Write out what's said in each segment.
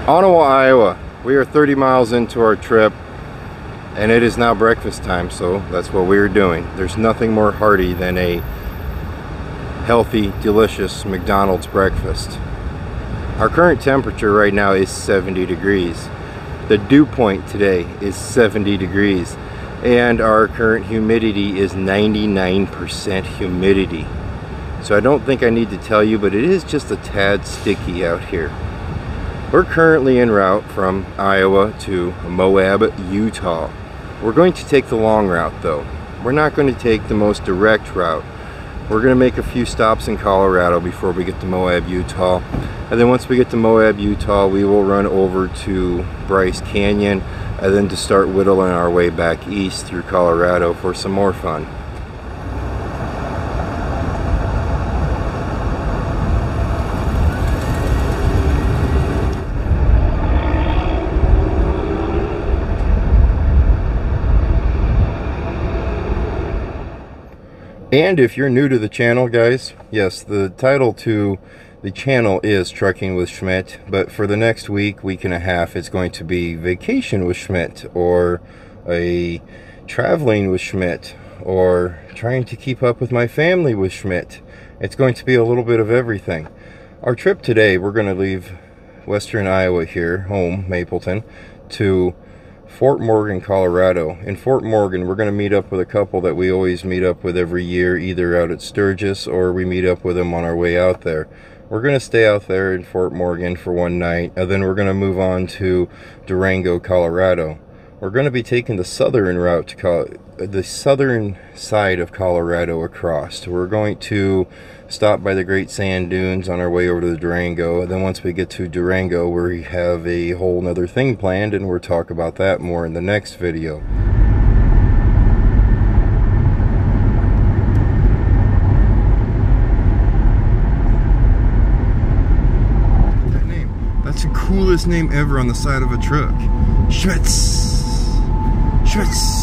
Ottawa, Iowa. We are 30 miles into our trip and it is now breakfast time, so that's what we are doing. There's nothing more hearty than a healthy, delicious McDonald's breakfast. Our current temperature right now is 70 degrees. The dew point today is 70 degrees and our current humidity is 99% humidity. So I don't think I need to tell you, but it is just a tad sticky out here. We're currently en route from Iowa to Moab, Utah. We're going to take the long route though. We're not going to take the most direct route. We're going to make a few stops in Colorado before we get to Moab, Utah. And then once we get to Moab, Utah, we will run over to Bryce Canyon and then to start whittling our way back east through Colorado for some more fun. And if you're new to the channel, guys, yes, the title to the channel is Trucking with Schmidt, but for the next week and a half, it's going to be Vacation with Schmidt, or a Traveling with Schmidt, or Trying to Keep Up with My Family with Schmidt. It's going to be a little bit of everything. Our trip today, we're going to leave western Iowa here, home, Mapleton, to Fort Morgan, Colorado. In Fort Morgan, we're going to meet up with a couple that we always meet up with every year, either out at Sturgis or we meet up with them on our way out there. We're going to stay out there in Fort Morgan for one night, and then we're going to move on to Durango, Colorado. We're going to be taking the southern route to the southern side of Colorado across. We're going to stop by the Great Sand Dunes on our way over to the Durango, and then once we get to Durango, we have a whole nother thing planned, and we'll talk about that more in the next video. That name, that's the coolest name ever on the side of a truck. Schmitz. Schmitz.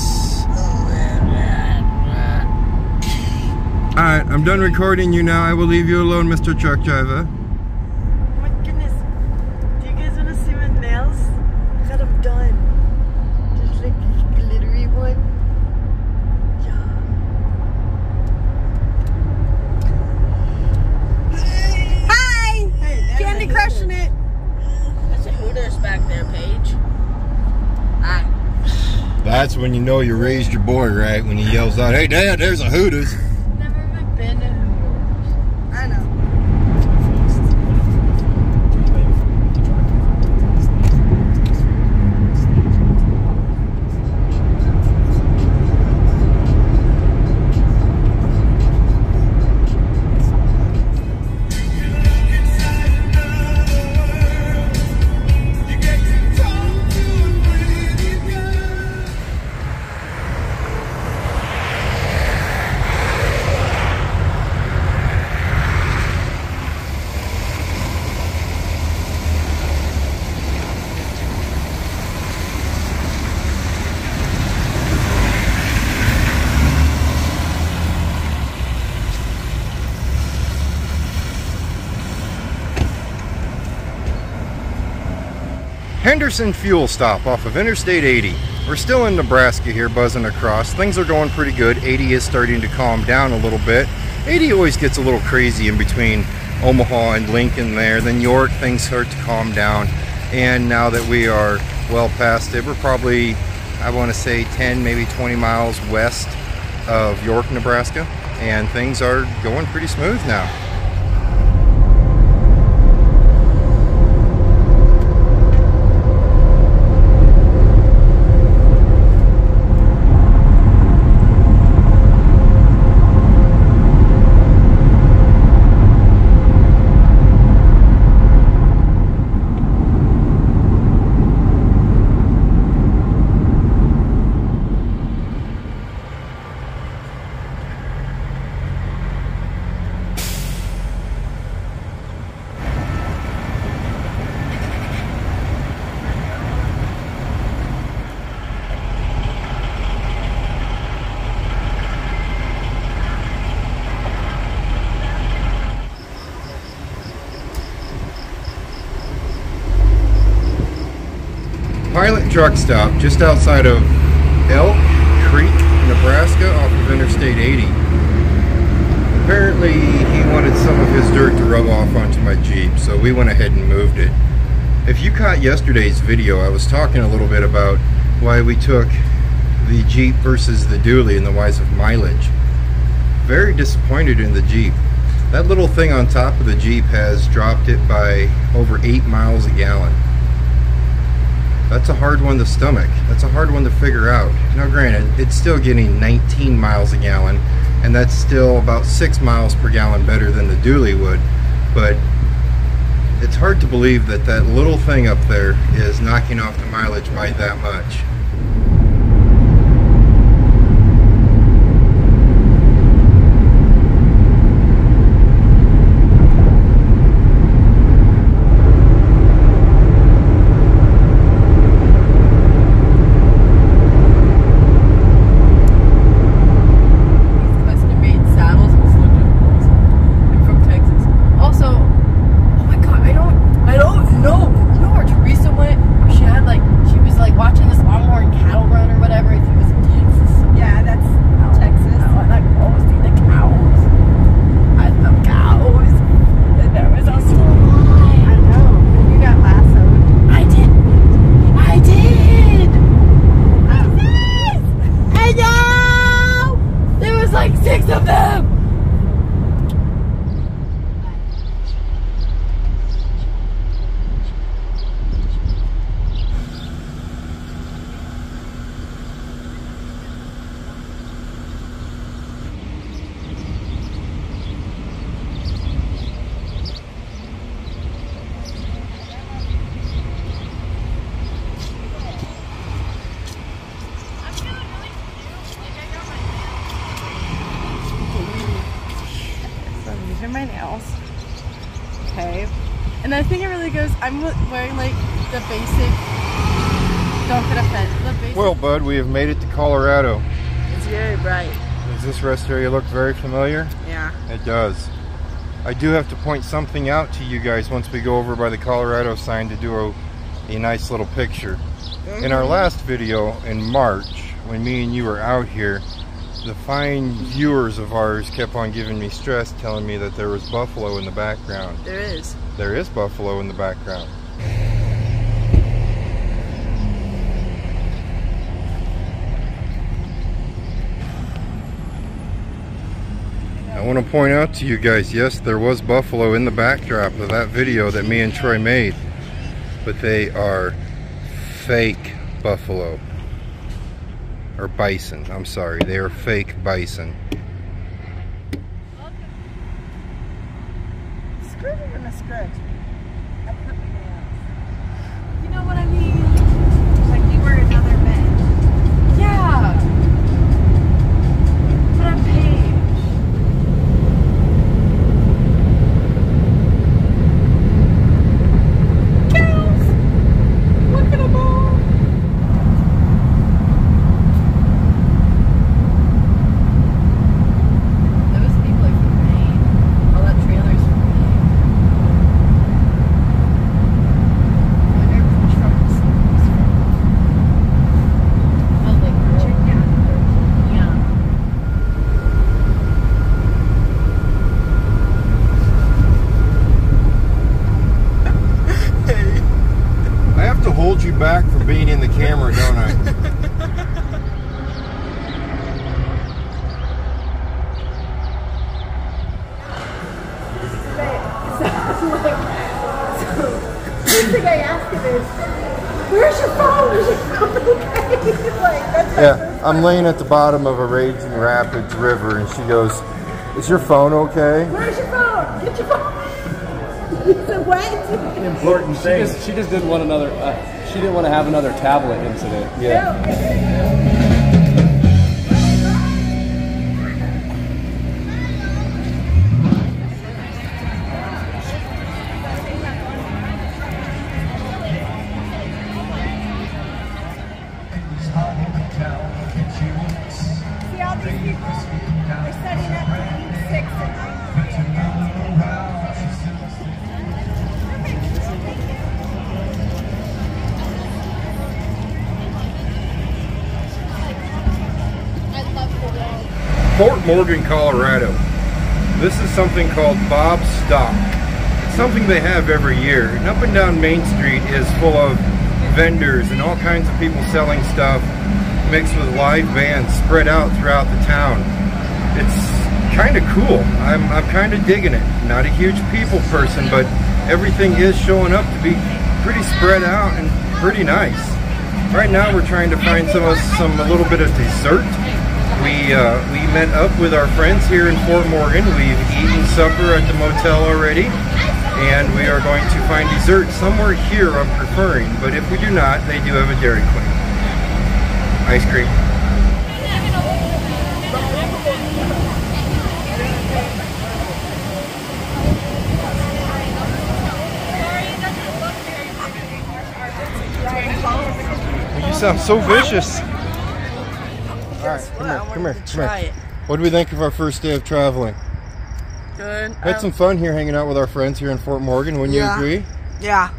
Alright, I'm done recording you now. I will leave you alone, Mr. Truck Driver. Oh my goodness. Do you guys want to see my nails? I got them done. Just like this glittery one. Yeah. Hi! Hey, Candy crushing it. That's a Hooters back there, Paige. Hi. That's when you know you raised your boy right, when he yells out, "Hey Dad, there's a Hooters." Never even been to Hooters. I know. Henderson fuel stop off of Interstate 80. We're still in Nebraska here, buzzing across. Things are going pretty good. 80 is starting to calm down a little bit. 80 always gets a little crazy in between Omaha and Lincoln there. Then York, things start to calm down. And now that we are well past it, we're probably, I want to say 10, maybe 20 miles west of York, Nebraska. And things are going pretty smooth now. Pilot truck stop just outside of Elk Creek, Nebraska, off of Interstate 80. Apparently he wanted some of his dirt to rub off onto my Jeep, so we went ahead and moved it. If you caught yesterday's video, I was talking a little bit about why we took the Jeep versus the dually and the wise of mileage. Very disappointed in the Jeep. That little thing on top of the Jeep has dropped it by over 8 miles a gallon. That's a hard one to stomach. That's a hard one to figure out. Now granted, it's still getting 19 miles a gallon, and that's still about 6 miles per gallon better than the dually would, but it's hard to believe that that little thing up there is knocking off the mileage by that much. My nails. Okay. And I think it really goes, I'm wearing like the basic, don't get offended, the basic. Well, bud, we have made it to Colorado. It's very bright. Does this rest area look very familiar? Yeah. It does. I do have to point something out to you guys once we go over by the Colorado sign to do a nice little picture. In our last video in March, when me and you were out here, the fine viewers of ours kept on giving me stress, telling me that there was buffalo in the background. There is. There is buffalo in the background. I want to point out to you guys, yes, there was buffalo in the backdrop of that video that me and Troy made, but they are fake buffalo. Or bison, I'm sorry, they are fake bison. Screw it in a scratch. I put my nails. You know what I mean? Like you were another man. Yeah. But I'm paid. Cows! Look at them all. Hold you back from being in the camera, don't I? First thing I asked him is, "Where's your phone? Is your phone okay?" Like, that's Yeah, I'm laying at the bottom of a raging rapids river, and she goes, "Is your phone okay?" Where's your phone? Get your phone. He said, "What?" Important thing. She just didn't want another. She didn't want to have another tablet incident. Yeah. See all these people? They're studying up to Ep608. Fort Morgan, Colorado. This is something called Bob's Stock. It's something they have every year. And up and down Main Street is full of vendors and all kinds of people selling stuff mixed with live bands spread out throughout the town. It's kind of cool. I'm kind of digging it. Not a huge people person, but everything is showing up to be pretty spread out and pretty nice. Right now we're trying to find a little bit of dessert. We met up with our friends here in Fort Morgan. We've eaten supper at the motel already, and we are going to find dessert somewhere here I'm preferring, but if we do not, they do have a Dairy Queen. Ice cream. You sound so vicious. Alright, come here. What do we think of our first day of traveling? Good. Had some fun here hanging out with our friends here in Fort Morgan, wouldn't you agree? Yeah.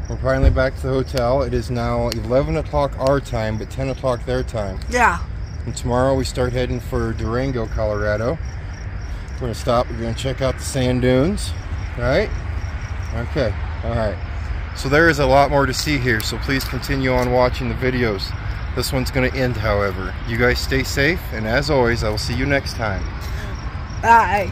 We're finally back to the hotel. It is now 11 o'clock our time, but 10 o'clock their time. Yeah. And tomorrow we start heading for Durango, Colorado. We're going to stop. We're going to check out the sand dunes. Right? Okay. Alright. So there is a lot more to see here, so please continue on watching the videos. This one's going to end, however. You guys stay safe, and as always, I will see you next time. Bye.